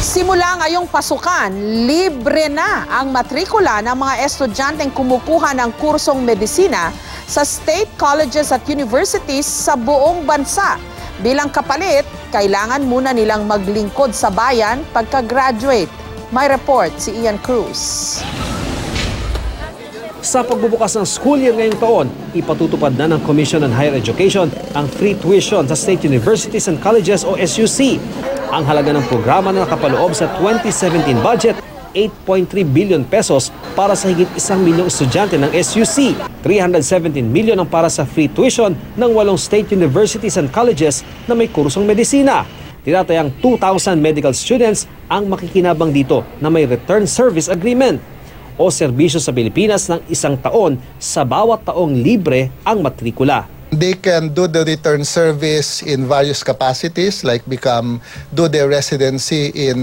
Simula ngayong pasukan, libre na ang matrikula ng mga estudyanteng kumukuha ng kursong medisina sa state colleges at universities sa buong bansa. Bilang kapalit, kailangan muna nilang maglingkod sa bayan pagka-graduate. May report si Ian Cruz. Sa pagbubukas ng school year ngayong taon, ipatutupad na ng Commission on Higher Education ang free tuition sa state universities and colleges o SUC. Ang halaga ng programa na nakapaloob sa 2017 budget, 8.3 billion pesos para sa higit 1 milyong estudyante ng SUC. 317 million ang para sa free tuition ng 8 state universities and colleges na may kursong medisina. Tinatayang 2,000 medical students ang makikinabang dito na may return service agreement o serbisyo sa Pilipinas ng 1 taon sa bawat taong libre ang matrikula. They can do the return service in various capacities, like do their residency in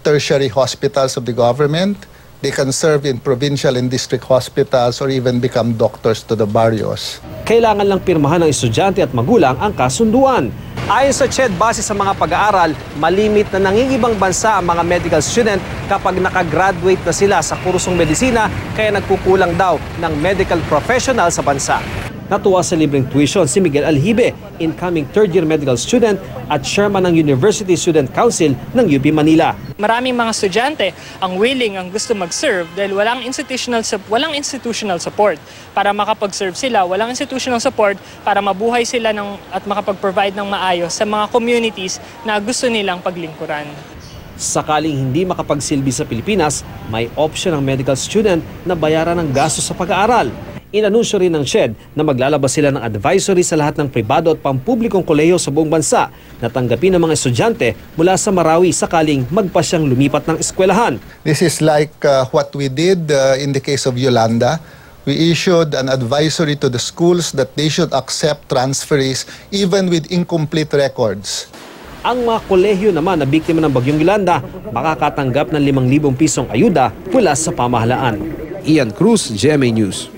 tertiary hospitals of the government. They can serve in provincial and district hospitals or even become doctors to the barrios. Kailangan lang pirmahan ng estudyante at magulang ang kasunduan. Ayon sa CHED, base sa mga pag-aaral, malimit na nangingibang bansa ang mga medical student kapag nakagraduate na sila sa kursong medisina, kaya nagkukulang daw ng medical professional sa bansa. Natuwa sa libreng tuition si Miguel Aljibe, incoming third-year medical student at chairman ng University Student Council ng UP Manila. Maraming mga estudyante ang willing, ang gusto mag-serve dahil walang institutional support para makapag-serve sila, walang institutional support para mabuhay sila at makapag-provide ng maayos sa mga communities na gusto nilang paglingkuran. Sakaling hindi makapagsilbi sa Pilipinas, may option ang medical student na bayaran ng gastos sa pag-aaral. Inanunsyo rin ng CHED na maglalabas sila ng advisory sa lahat ng pribado at pampublikong kolehiyo sa buong bansa na tanggapin ng mga estudyante mula sa Marawi sakaling magpasyang lumipat ng eskwelahan. This is like what we did in the case of Yolanda. We issued an advisory to the schools that they should accept transferees even with incomplete records. Ang mga kolehiyo naman na biktima ng Bagyong Yolanda makakatanggap ng 5,000 pisong ayuda mula sa pamahalaan. Ian Cruz, GMA News.